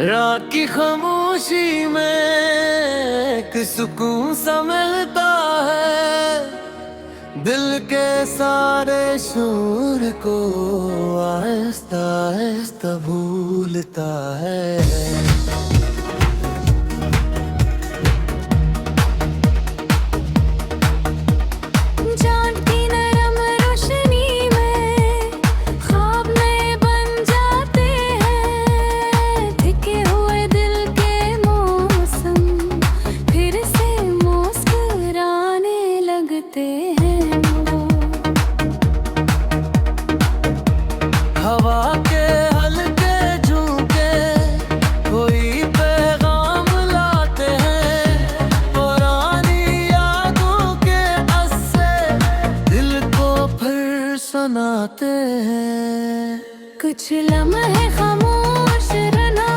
रात की खामोशी में एक सुकून सा मिलता है। दिल के सारे शोर को आहिस्ता आहिस्ता भूलता है। हवा के हल्के झोंके कोई पैगाम लाते हैं। पुरानी यादों के अस्से दिल को फिर सुनाते हैं। कुछ लम्हे खामोश रहना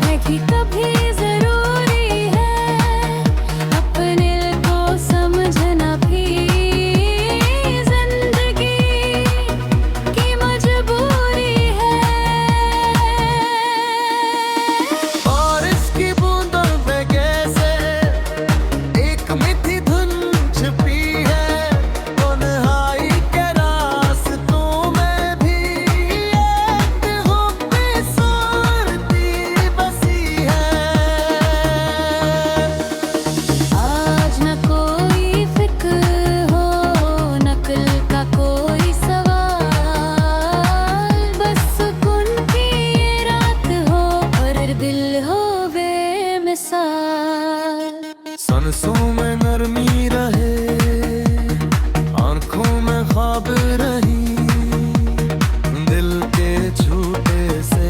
है कि कभी जरूरी है। अपने को समझना भी जिंदगी की मजबूरी है। और इसकी बूंदों पे कैसे एक मीठी धुन छिपी है। तन्हाई के रास्तों में भी एक खूबसूरती बसी है। आज न कोई फिक्र हो, नकल का कोई सवाल। बस सुकून की ये रात हो और दिल हो बेमिसाल। सांसों में नरमी रहे, आंखों में ख्वाब रही। दिल के छूटे से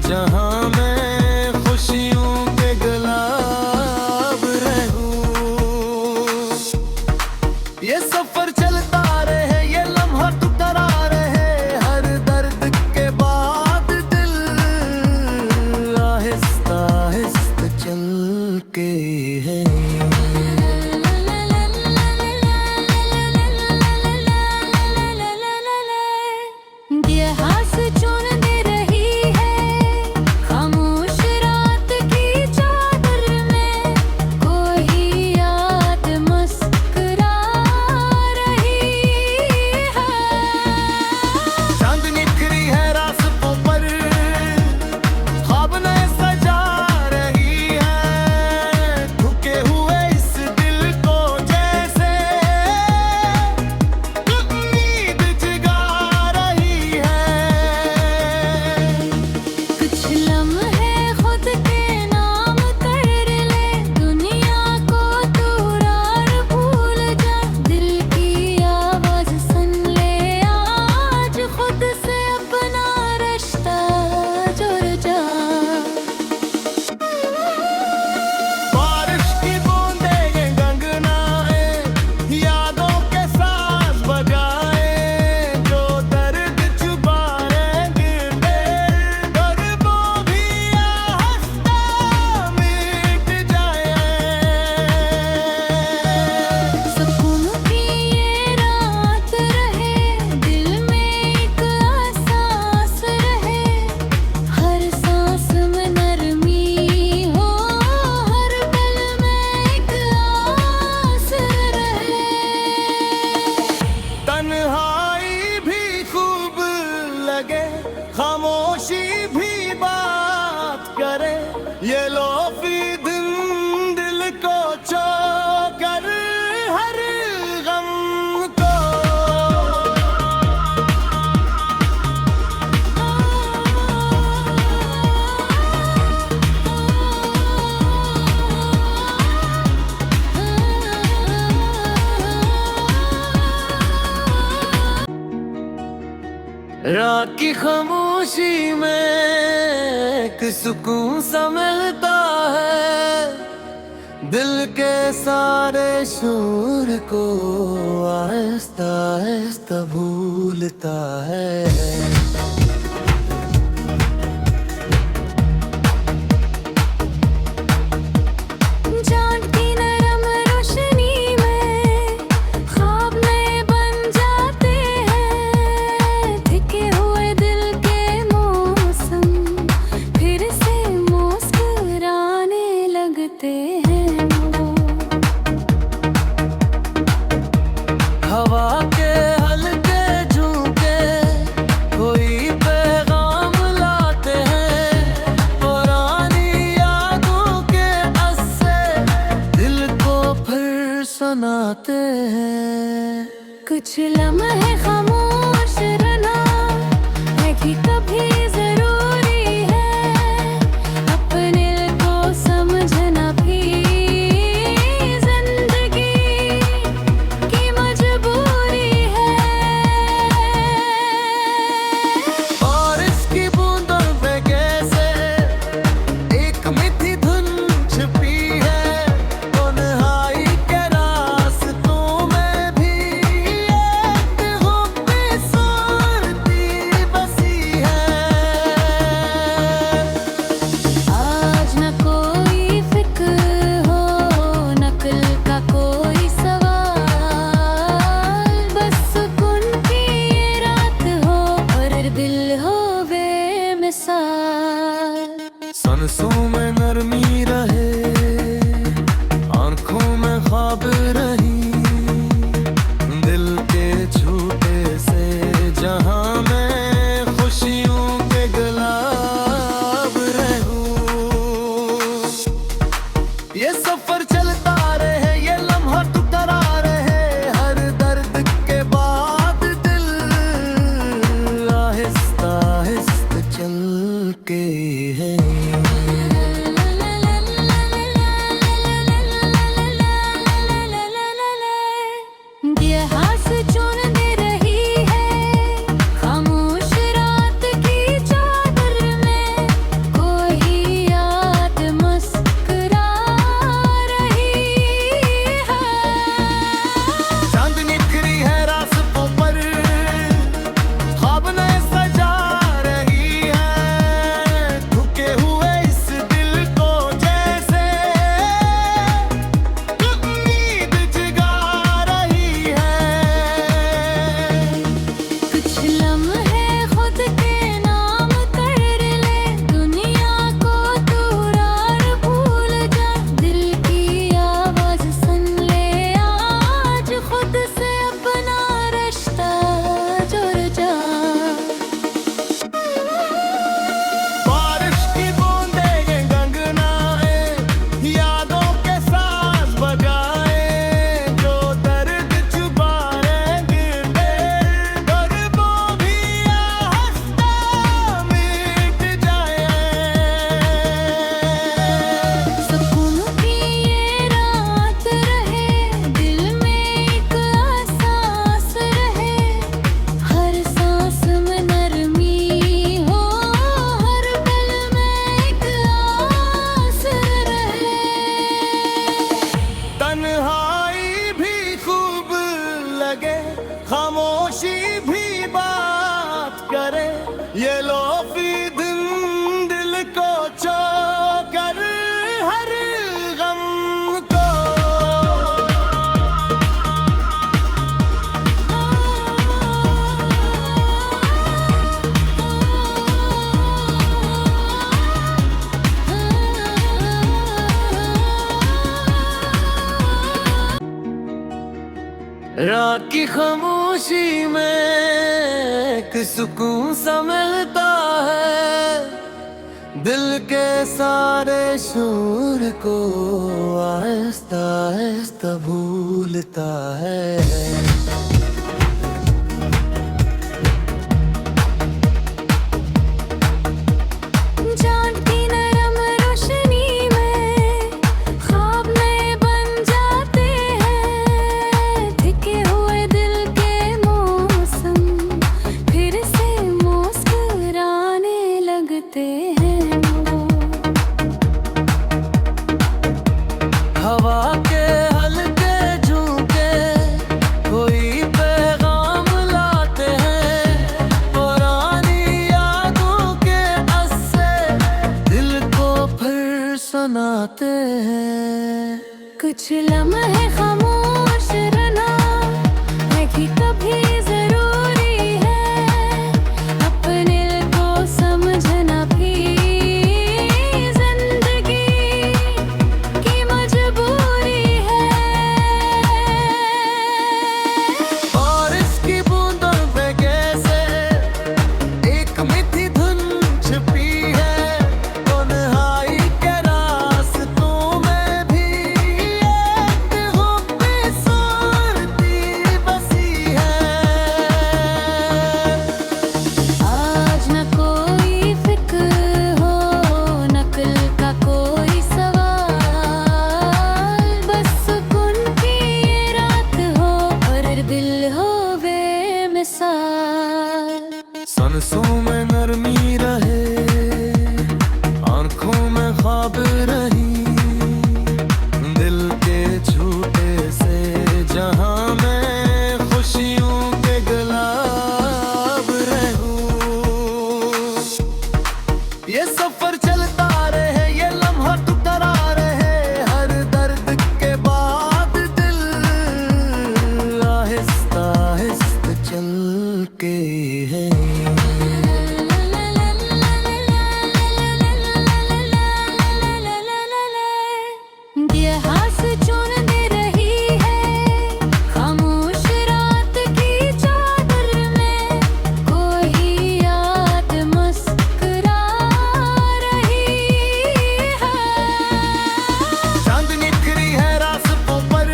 जहां मैं खुशियों के गुलाब रहूं। ये सफर चलता रहे, ये लम्हा टुकरा रहे। हर दर्द के बाद दिल आहिस्ता आहिस्ता चल के है। ये हास चुन दे रही है खामोश रात की चादर में। कोई याद मुस्कुरा रही है। चांद निखरी है रास्तों पर, ख्वाब नए सजा रही है। झुके हुए इस दिल को जैसे उम्मीद जगा रही है। कुछ लम्हे खुद के नाम कर ले, दुनिया को तू और भूल जा। दिल की आवाज सुन ले, आज खुद से अपना रिश्ता जुड़ जा। बारिश की बूंदें ये गंगनाए, यादों के साथ बजाए। जो दर्द छुपा रहेंगे और वो भी आहिस्ता मिट जाए। सुकून की ये रात रहे, दिल में एक एहसास रहे। हर सांस में नरमी हो, हर पल में एक आस रहे। तन्हाई भी खूब लगे, खामोशी भी बात करे। ये लोफी दिन दिल को चोकर हर गम को। रात की खामोशी में एक सुकून सा मिलता है। दिल के सारे शोर को आहिस्ता आहिस्ता भूलता है। धिके हुए दिल के मौसम फिर से कुछ लम्हे खामोश रहना है कि कभी जरूरी है, अपने को समझना भी जिंदगी की मजबूरी है। बारिश की बूंदों पे कैसे एक मीठी धुन छिपी है, तन्हाई के रास्तों में भी एक खूबसूरती बसी है। आज न कोई फिक्र हो, नकल का कोई सवाल, बस सुकून की ये रात हो और दिल हो बेमिसाल। सांसों में नरमी रहे, आंखों में ख्वाब रही, दिल के छूटे से जहां मैं खुशियों के गुलाब रहूं। ये सफर चलता रहे, ये लम्हा टूटता रहे, हर दर्द के बाद दिल आहिस्ता आहिस्ता चल के है। ये हाथ चुन दे रही है खामोश रात की चादर में, कोई याद मुस्कुरा रही है। चांद निखरी है रास्तों पर, ख्वाब नए सजा रही है, झुके हुए इस दिल को जैसे उम्मीद जगा रही है। कुछ लम्हे खुद के नाम कर ले, दुनिया को तू रार भूल जा, दिल की आवाज सुन ले, आज खुद से अपना रिश्ता जुड़ जा। बारिश की बूंदें ये गंगनाए, यादों के साथ बजाए, जो दर्द छुपा रहेंगे और वो भी आहिस्ता मिट जाए। सुकून की ये रात रहे, दिल में एक एहसास रहे, हर सांस में नरमी हो, हर पल में एक आस रहे। तन्हाई भी खूब लगे, खामोशी भी बात करे, ये लोफी दिन दिल को चोकर हर गम को। रात की खामोशी में एक सुकून सा मिलता है, दिल के सारे शोर को आहिस्ता आहिस्ता भूलता है। चाँद की नरम रोशनी में ख्वाब नए बन जाते हैं, धिके हुए दिल के मौसम फिर से मुस्कुराने लगते हैं वो। हवा के हल्के झोंके कोई पैगाम लाते हैं, पुरानी यादों के अस्से दिल को फिर सुनाते हैं। कुछ लम्हे खामोश रहना है कि कभी जरूरी है, अपने को समझना भी जिंदगी की मजबूरी है। बारिश की बूंदों पे कैसे एक मीठी धुन छिपी है, तन्हाई के रास्तों में भी एक ये सफर चलता रहे, ये लम्हा टुकरा रहे, हर दर्द के बाद दिल आहिस्ता आहिस्ता चल के है। ये हास चुन दे रही है खामोश रात की चादर में, कोई याद मुस्कुरा रही है। चांद निखरी है रास्तों पर,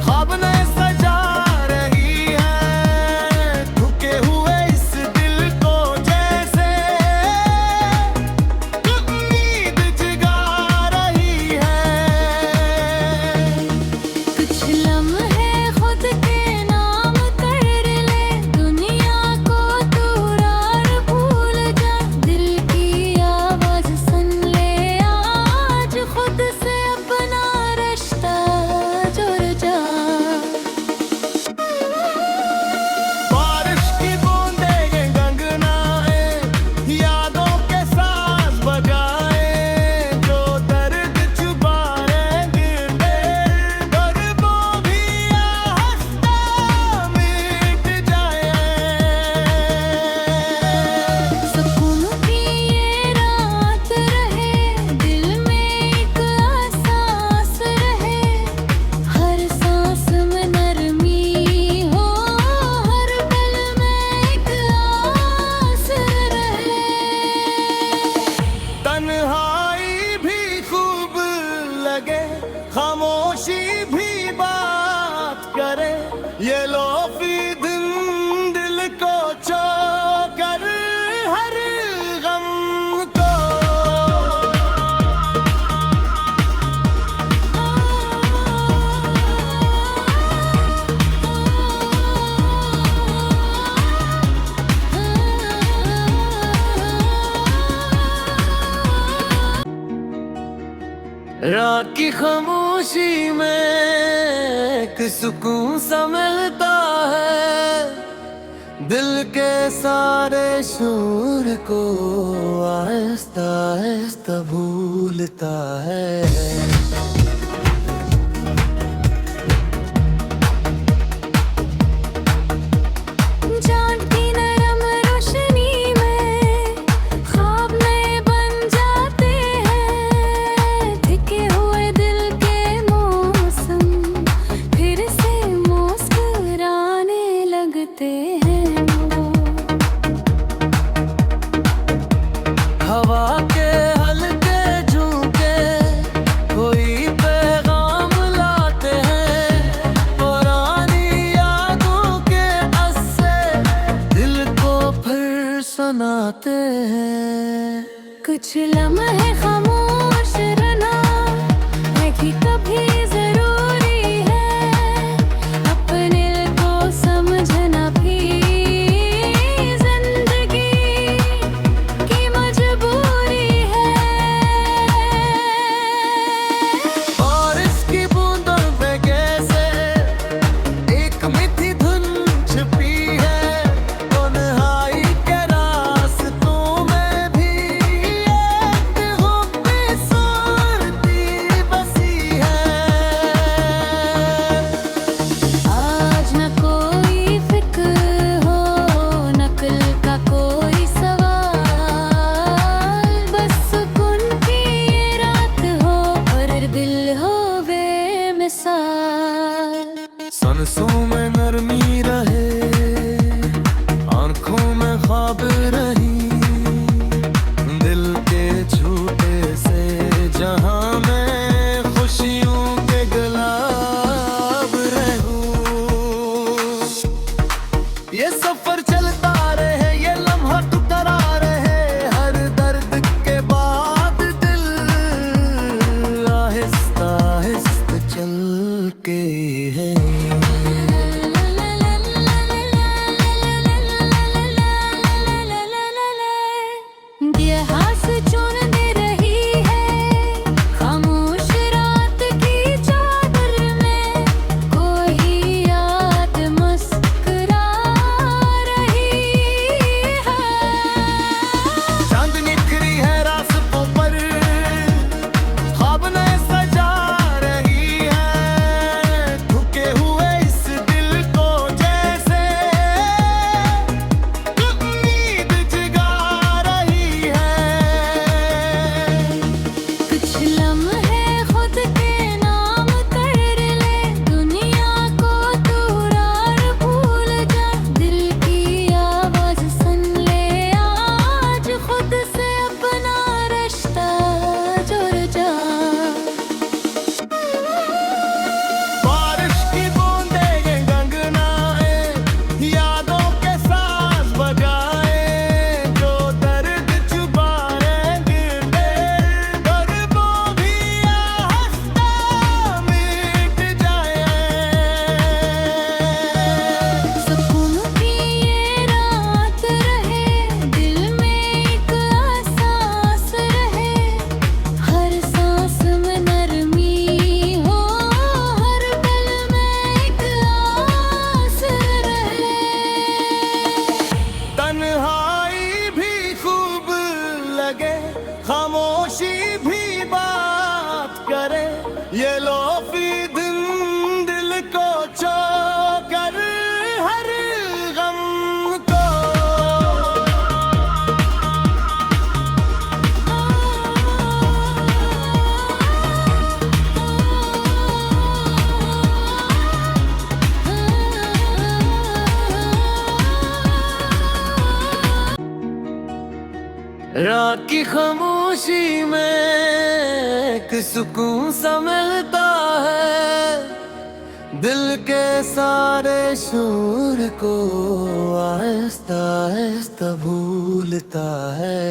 ख्वाब नए सजा रही है, झुके हुए इस दिल को जैसे उम्मीद जगा रही है। कुछ लम्हे खुद के नाम कर ले, दुनिया को तू रार भूल जा, दिल की आवाज सुन ले, आज खुद से अपना रिश्ता जुड़ जा। बारिश की बूंदें ये गंगनाए, यादों के साथ बजाए, जो दर्द छुपा रहेंगे और वो भी आहिस्ता मिट जाए। सुकून की ये रात रहे, दिल में एक एहसास रहे, हर सांस में नरमी हो, हर पल में एक आस रहे। तन्हाई भी खूब लगे, खामोशी भी बात करे, ये लोफी दिन दिल को छोकर हर गम को। रात की खामोशी में एक सुकून सा मिलता है, दिल के सारे शोर को आहिस्ता आहिस्ता भूलता है। चाँद की नरम रोशनी में ख्वाब नए बन जाते हैं, ढके हुए दिल के मौसम फिर से मुस्कुराने लगते हैं। हवा के हल्के झोंके कोई पैगाम लाते हैं, पुरानी यादों के अस्से दिल को फिर सुनाते हैं। कुछ लम्हे खामोश रहना है कि कभी जरूरी है, अपने को समझना भी जिंदगी की मजबूरी है। और इसकी बूंदों में कैसे एक मीठी धुन छिपी है, तन्हाई के रास्तों में भी एक खूबसूरती बसी है। रात की खामोशी में एक सुकून सा मिलता है, दिल के सारे शोर को आहिस्ता आहिस्ता भूलता है।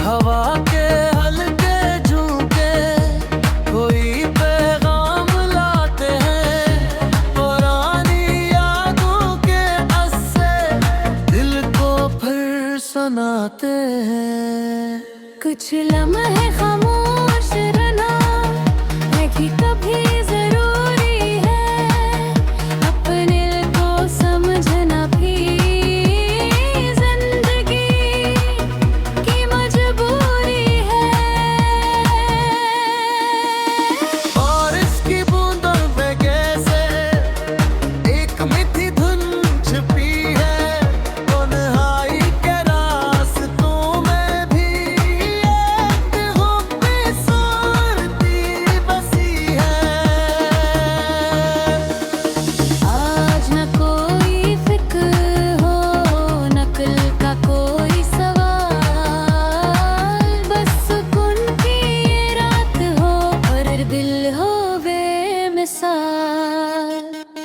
हवा के हल्के झोंके कोई पैगाम लाते हैं, पुरानी यादों के अस्से दिल को फिर सुनाते हैं। कुछ लम्हे खामोश रहना है कि कभी जरूरी है, अपने को समझना भी जिंदगी की मजबूरी है। और इसकी बूंदों पे कैसे एक मीठी धुन छिपी है, तन्हाई के रास्तों में भी एक खूबसूरती बसी है। आज न कोई फिक्र हो, नकल का कोई सवाल, बस सुकून की ये रात हो और दिल हो बेमिसाल।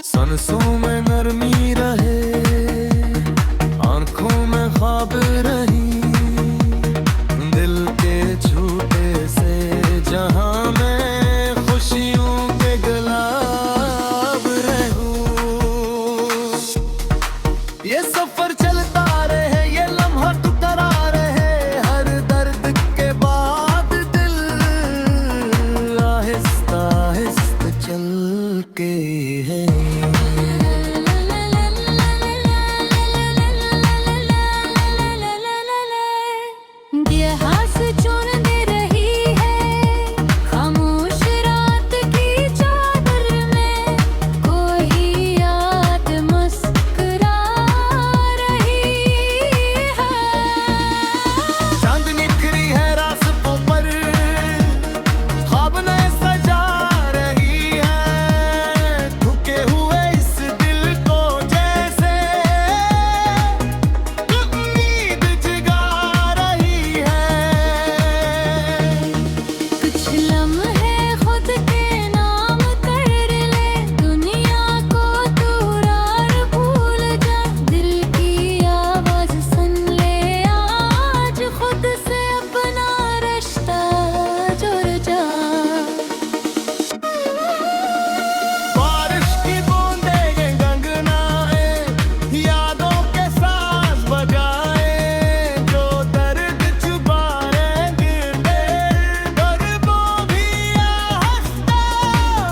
सांसों में नरमी रहे, आंखों में ख्वाब रही, दिल के छूटे से जहां मैं खुशियों के गुलाब रहूं। ये सफर चलता रहे, ये लम्हा टुकरा रहे, हर दर्द के बाद दिल आहिस्ता आहिस्ता चल के है। ये हाथ चुन दे रही है खामोश रात की चादर में, कोई याद मुस्कुरा रही है। चांद निखरी है रास्तों पर, ख्वाब नए सजा रही है, थके हुए इस दिल को जैसे उम्मीद जगा रही है। कुछ लम्हे खुद के नाम कर ले, दुनिया को दूर और भूल जा, दिल की आवाज सुन ले, आज खुद से अपना रिश्ता जुड़ जा। बारिश की बूंदें ये गंगनाए, यादों के साथ बजाए, जो दर्द छुपा रहेंगे और वो भी आहिस्ता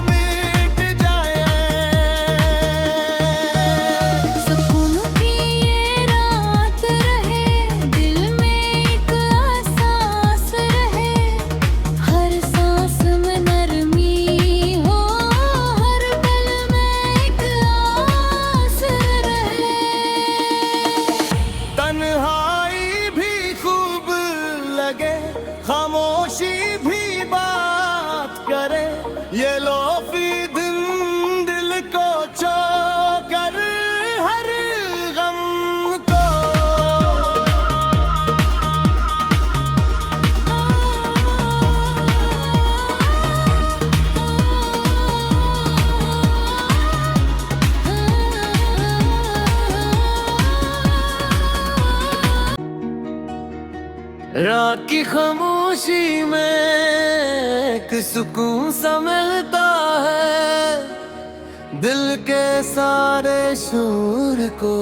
मिट जाए। सुकून की ये रात रहे, दिल में एक एहसास रहे, हर सांस में नरमी हो, हर पल में एक आस रहे। तन्हाई भी खूब लगे, खामोशी भी बात करे, ये लोफी दिन दिल को चोकर हर गम को। रात की खामोशी में एक सुकून सा मिलता है, दिल के सारे शोर को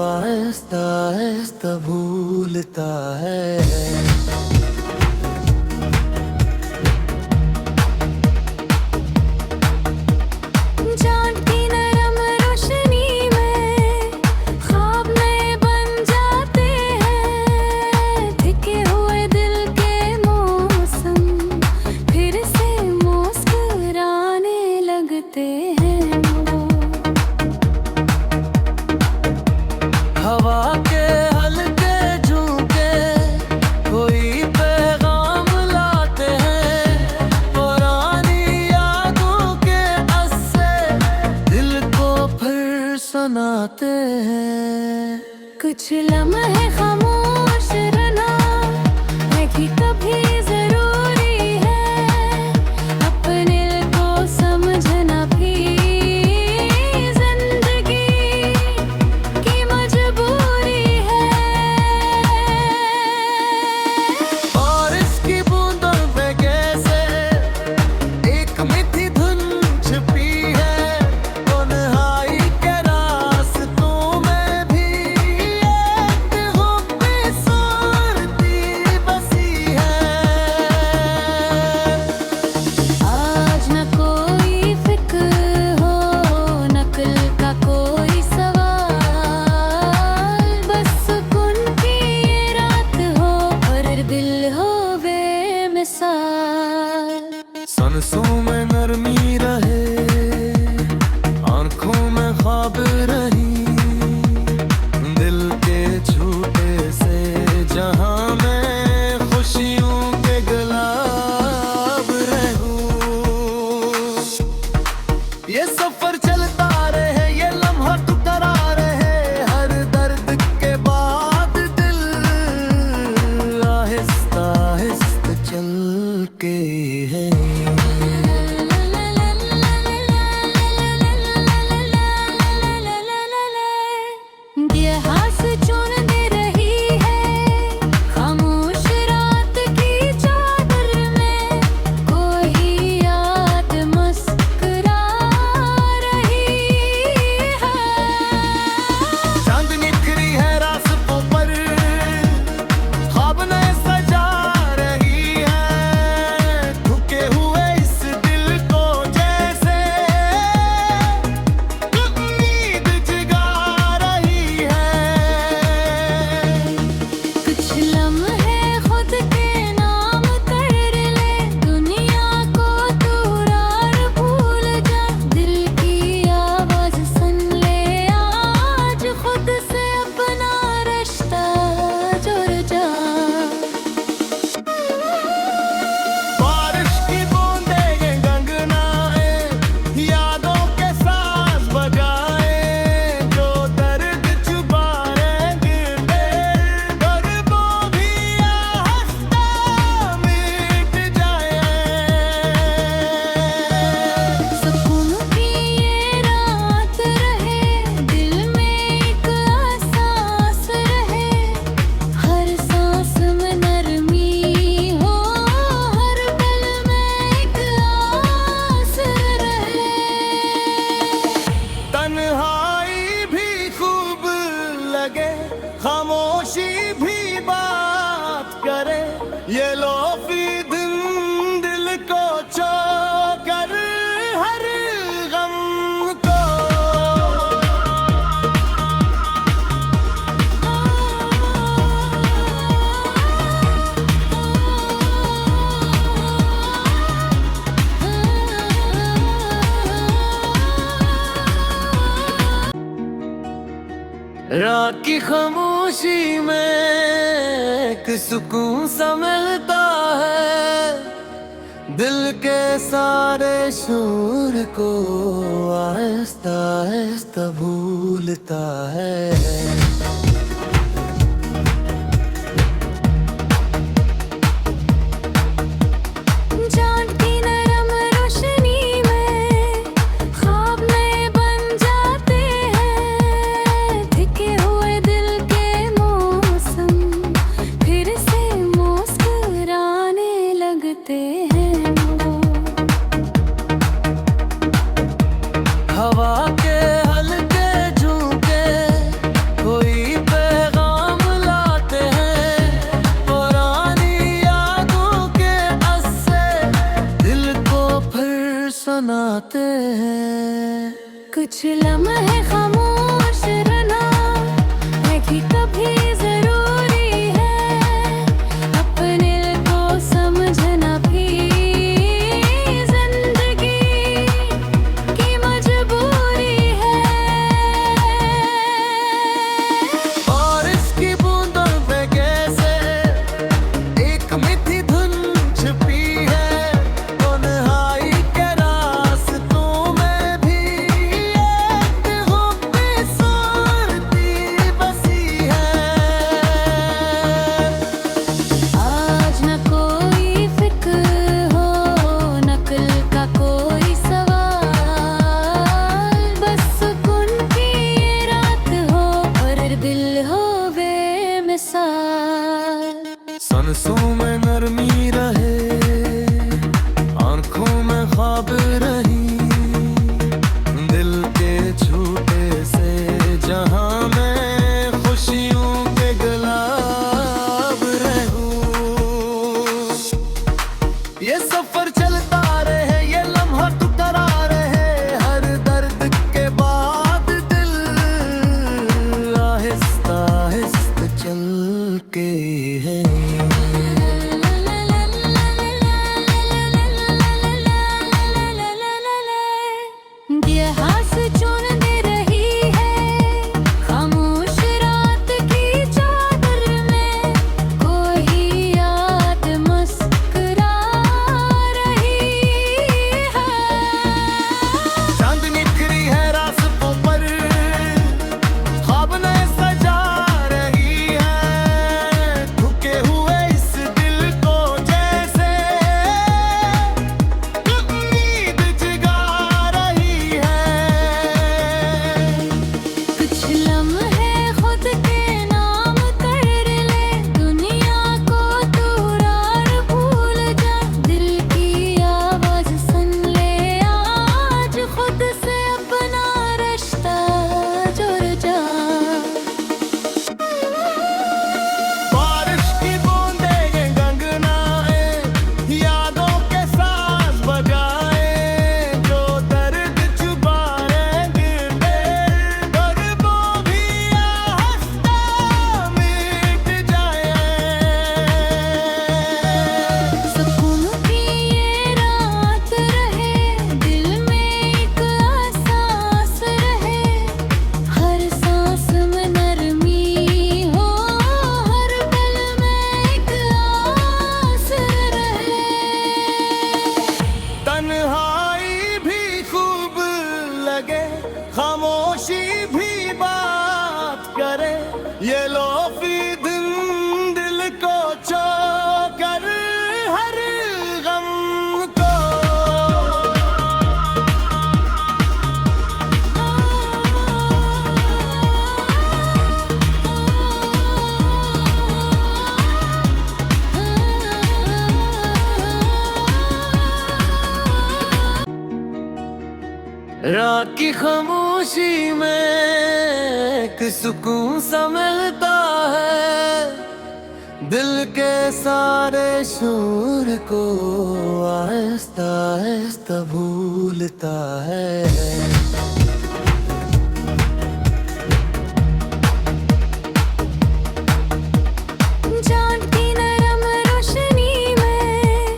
आहिस्ता आहिस्ता भूलता है। फिर से कुछ लम्हे खामोश रहना है कि कभी जरूरी है, अपने को समझना भी जिंदगी की मजबूरी है। बारिश की बूंदों पे कैसे एक मीठी धुन छुपी है, तन्हाई के रास्तों में भी एक खूबसूरती बसी है। आज न कोई फिक्र हो, नकल का कोई सवाल, बस सुकून की ये रात हो और दिल हो बेमिसाल। सांसों में नरमी रहे, आंखों में ख्वाब रही, दिल के छूटे से जहां मैं खुशियों के गुलाब रहूं। ये सफर चलता रहे, ये लम्हा टुकरा रहे, हर दर्द के बाद दिल आहिस्ता आहिस्ता चल के है। ये हाथ चुन दे रही है खामोश रात की चादर में, कोई याद मुस्कुरा रही है। चांद निखरी है रास्तों पर, ख्वाब नए सजा रही है, थके हुए इस दिल को जैसे उम्मीद जगा रही है। कुछ लम्हे खुद के नाम कर ले, दुनिया को दूर और भूल जा, दिल की आवाज सुन ले, आज खुद से अपना रिश्ता जुड़ जा। बारिश की बूंदें ये गंगनाए, यादों के साथ बजाए, जो दर्द छुपा रहेंगे और वो भी आहिस्ता मिट जाए। सुकून की ये रात रहे, दिल में एक एहसास रहे, हर सांस में नरमी हो, हर पल में एक आस रहे। तन्हाई भी खूब लगे, खामोशी भी बात करे, ये लोफी दिन दिल को चोकर हर गम को। रात की खामोशी में एक सुकून सा मिलता है, दिल के सारे शोर को आहिस्ता आहिस्ता भूलता है। चाँद की नरम रोशनी में ख्वाब नए बन जाते हैं, धिके हुए दिल के मौसम फिर से मुस्कुराने लगते हैं। हवा के हल्के झोंके कोई पैगाम लाते हैं, पुरानी यादों के अस्से दिल को फिर सुनाते हैं। कुछ लम्हे खामोश रहना है कि कभी जरूरी है, अपने को समझना भी जिंदगी की मजबूरी है। बारिश की बूंदों पे कैसे एक मीठी धुन छुपी है, तन्हाई के रास्तों में भी एक खूबसूरती ख्वाब रही, दिल के छूटे से जहां मैं खुशियों के गुलाब रहूं। ये सफर चलता रहे, ये लम्हा टुकरा रहे, हर दर्द के बाद दिल आहिस्ता आहिस्ता चल के है। ये हास चुन दे रही है खामोश रात की चादर में, कोई याद मुस्कुरा रही है। चांद निखरी है रास्तों पर, ख्वाब नए सजा रही है, थके हुए इस दिल को जैसे उम्मीद जगा रही है। कुछ लम्हे खुद के नाम कर ले, दुनिया को तू रार भूल जा, दिल की आवाज सुन ले, आज खुद से अपना रिश्ता जुड़ जा। बारिश की बूंदें ये गंगनाए, यादों के साथ बजाए, जो दर्द छुपा रहेंगे और वो भी आहिस्ता मिट जाए। सुकून की ये रात रहे, दिल में एक एहसास रहे, हर सांस में नरमी हो, हर पल में एक आस रहे। तन्हाई भी खूब लगे, खामोशी भी बात करे, ये लोफी दिन दिल को चोकर हर गम को। रात की खामोशी में एक सुकून सा मिलता है, दिल के सारे शोर को आहिस्ता आहिस्ता भूलता है। चाँद की नरम रोशनी में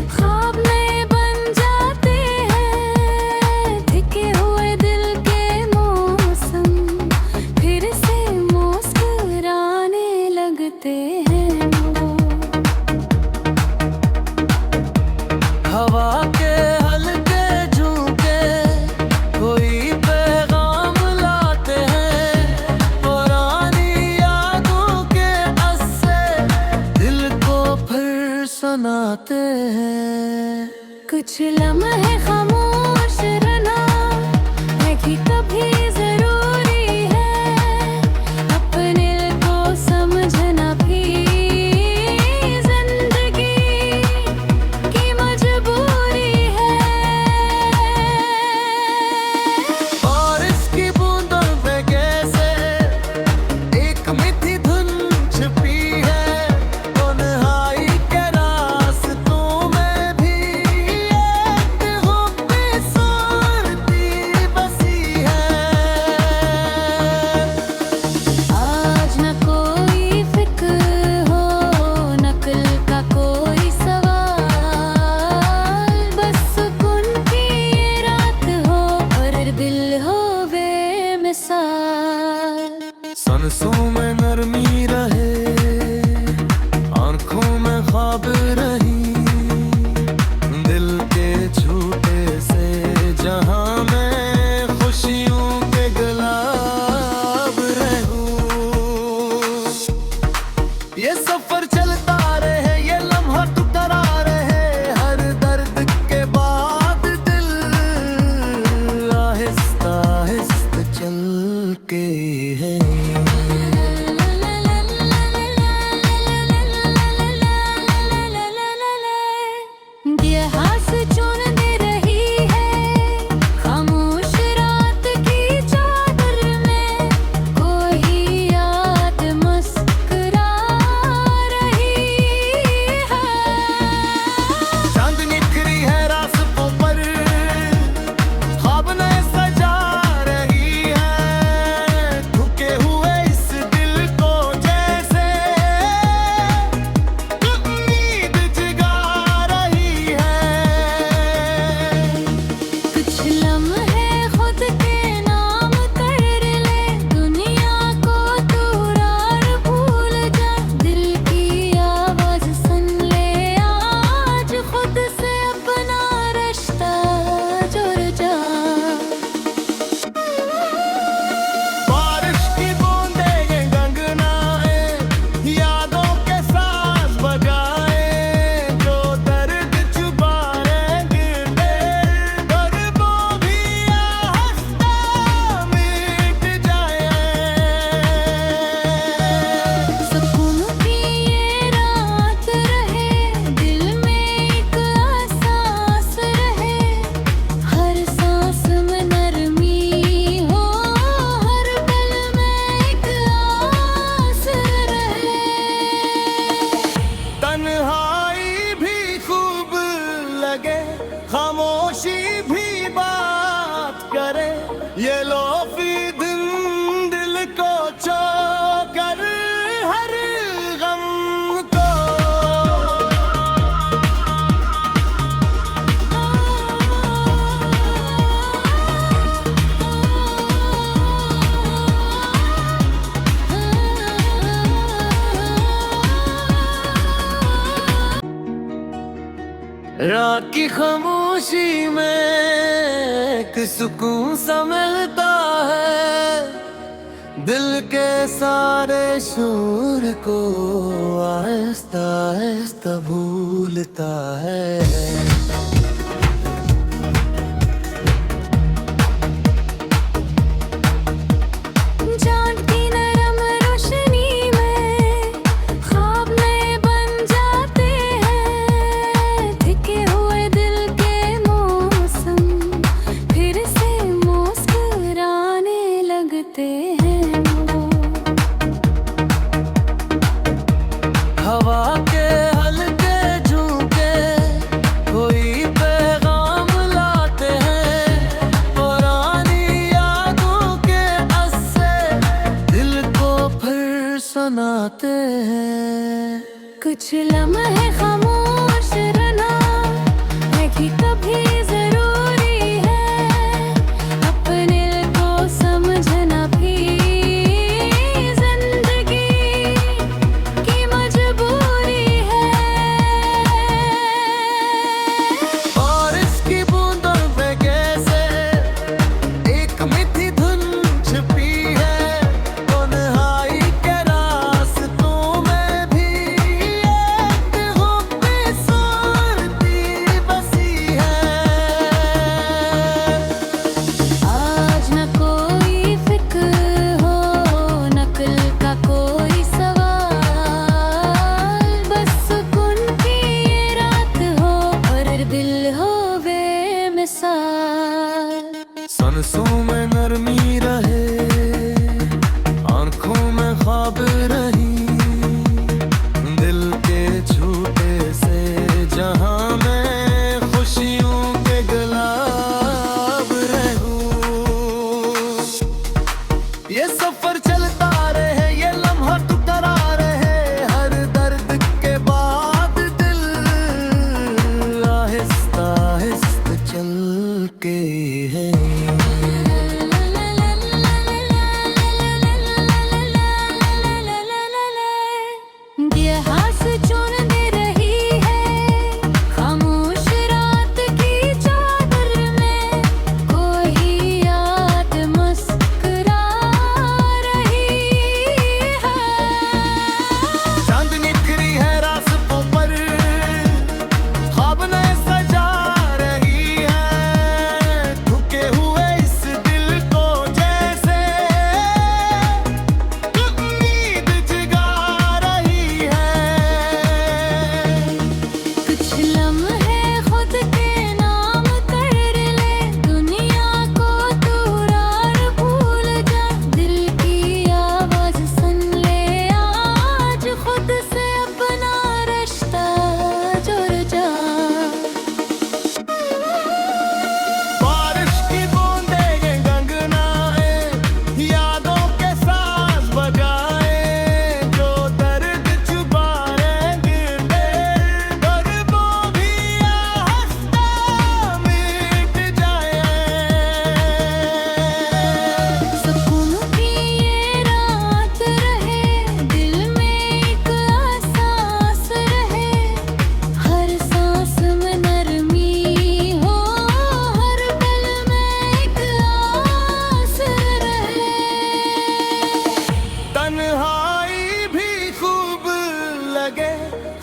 ख्वाब नए बन जाते हैं, थके हुए दिल के मौसम फिर से मुस्कुराने लगते हैं। हवा के हल्के झोंके कोई खामोशी में एक सुकून सा मिलता है, दिल के सारे शोर को आहिस्ता आहिस्ता भूलता है। हवा के हल्के झोंके कोई पैगाम लाते हैं, पुरानी यादों के अस्से दिल को फिर सुनाते हैं। कुछ लम्हे खामोश रहना है कि कभी जरूरी है, अपने को समझना भी जिंदगी की मजबूरी है। बारिश की बूंदों पे कैसे एक मीठी धुन छिपी है, तन्हाई के रास्तों में भी एक खूबसूरती बसी है। आज न कोई फिक्र हो, नकल का कोई सवाल, बस सुकून की ये रात हो और दिल हो बेमिसाल। सांसों में नरमी रहे, आंखों में ख्वाब रही, दिल के छूटे से जहां मैं खुशियों के गुलाब रहूं। ये सफर चलता रहे, ये लम्हा टुकरा रहे, हर दर्द के बाद दिल आहिस्ता आहिस्ता चल के है। ये हाथ चुन दे रही है खामोश रात की चादर में, कोई याद मुस्कुरा रही है। चांद निखरी है रास्तों पर, ख्वाब नए सजा रही है, ठुके हुए इस दिल को जैसे उम्मीद जगा रही है। कुछ लम्हे खुद के नाम कर ले, दुनिया को दूर और भूल जा, दिल की आवाज सुन ले, आज खुद से अपना रिश्ता जुड़ जा। बारिश की बूंदें ये गंगनाए, यादों के साथ बजाए, जो दर्द छुपा रहेंगे और वो भी आहिस्ता मिट जाए। सुकून की ये रात रहे, दिल में एक एहसास रहे, हर सांस में नरमी हो, हर पल में एक आस रहे। तन्हाई भी खूब लगे,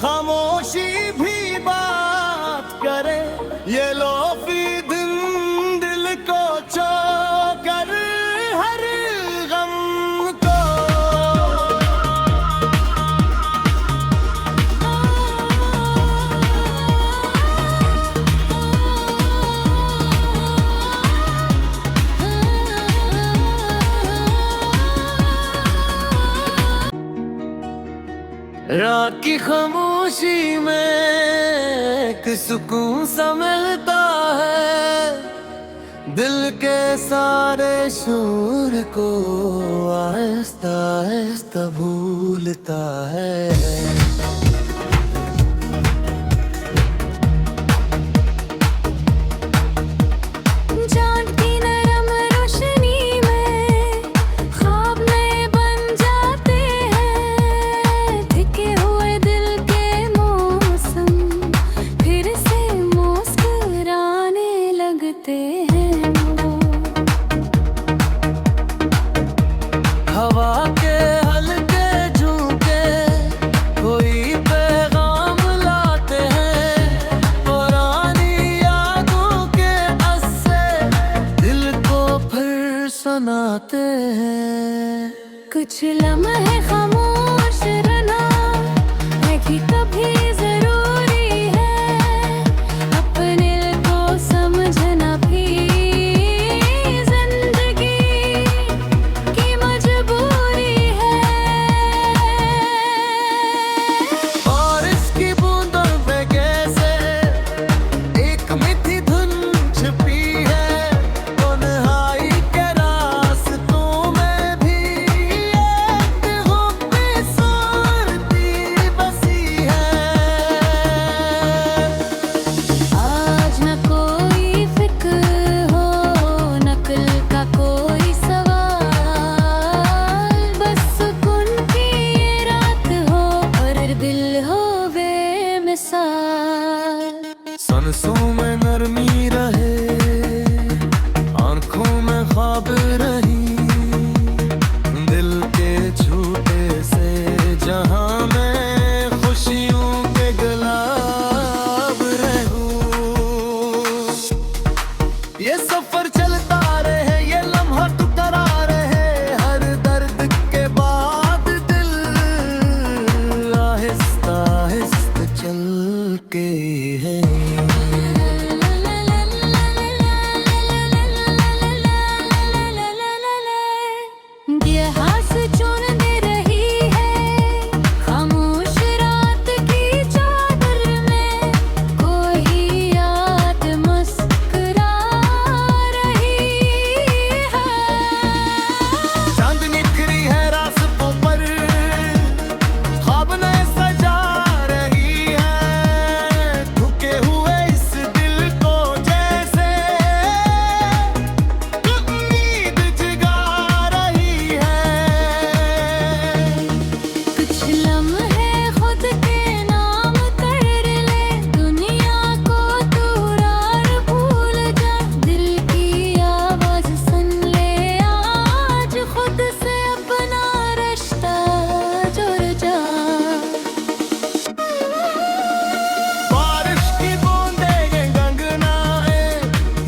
खामोशी भी बात करे, ये लोफी दिन दिल को चोकर हर गम को। रात की खामोशी में एक सुकून सा मिलता है, दिल के सारे शोर को आहिस्ता आहिस्ता भूलता है। फिर से मौसम लगते हैं वो। हवा के हल्के झोंके कोई पैगाम लाते हैं, पुरानी यादों के अस्से दिल को फिर सुनाते हैं। कुछ लम्हे खामोश रहना है कि कभी जरूरी है, अपने को समझना भी जिंदगी की मजबूरी है। और इसकी बूंदों में कैसे एक मीठी धुन छिपी है, तन्हाई के रास्तों में भी एक खूबसूरती बसी है। आज न कोई फिक्र हो, नकल का कोई सवाल, बस सुकून की ये रात हो और दिल हो बेमिसाल। सांसों में नरमी रहे, आंखों में ख्वाब रही, दिल के झूठे से जहां मैं खुशियों के गुलाब रहूं। ये सफर चलता रहे, ये लम्हा टुकरा रहे, हर दर्द के बाद दिल आहिस्ता आहिस्ता चल के है। ये हाथ चुन दे रही है खामोश रात की चादर में, कोई याद मुस्कुरा रही है। चांद निखरी है रास्तों पर, ख्वाब नए सजा रही है, ठुके हुए इस दिल को जैसे उम्मीद जगा रही है। कुछ लम्हे खुद के नाम कर ले, दुनिया को दूर और भूल जा, दिल की आवाज सुन ले, आज खुद से अपना रिश्ता जुड़ जा। बारिश की बूंदें ये गंगनाए,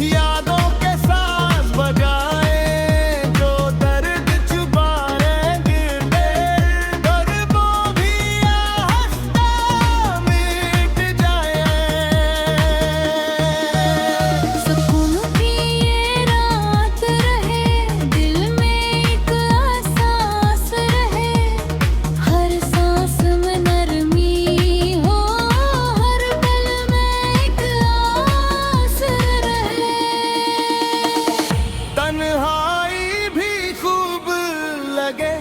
यादों के साथ बजाए, जो दर्द छुपा रहेंगे और वो भी आहिस्ता मिट जाए। सुकून की ये रात रहे, दिल में एक एहसास रहे, हर सांस में नरमी हो, हर पल में एक आस रहे। तन्हाई भी खूब लगे,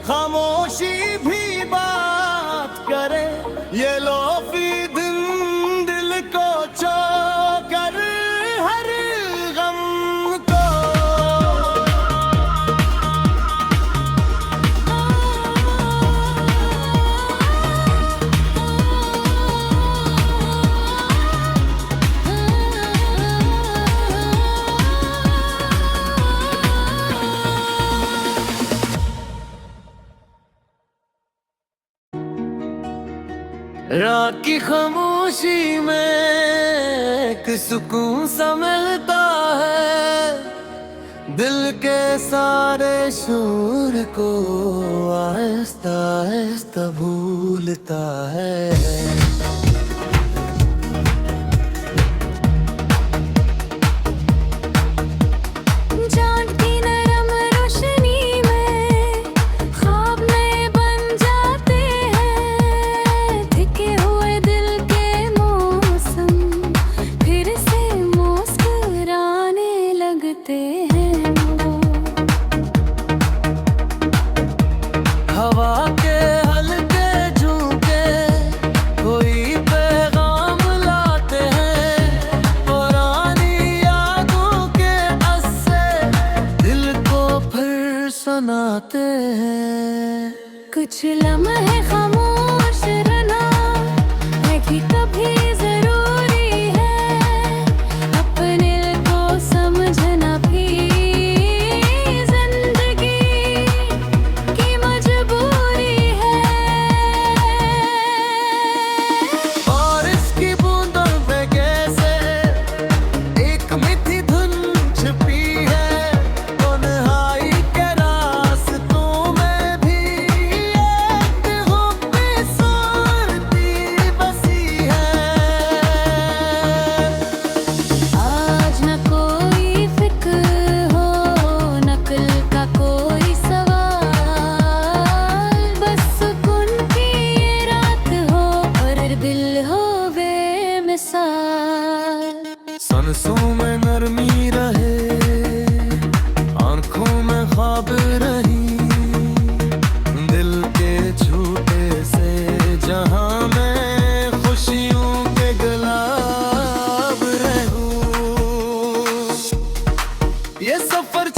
खामोशी भी बात करे, ये लोफी दिन दिल को चोकर हर गम को। रात की खामोशी में एक सुकून सा मिलता है, दिल के सारे शोर को आहिस्ता आहिस्ता भूलता है। चाँद की नरम रोशनी में ख्वाब नए बन जाते हैं, धिके हुए दिल के मौसम फिर से मुस्कुराने लगते हैं वो। हवा के हल्के झोंके कोई पैगाम लाते हैं, पुरानी यादों के अस्से दिल को फिर सुनाते हैं। कुछ लम्हे खामोश रहना है कि कभी जरूरी है, अपने को नरमी रहे, आंखों में ख्वाब रही, दिल के झूठे से जहां मैं खुशियों के गुलाब रहूं। ये सफर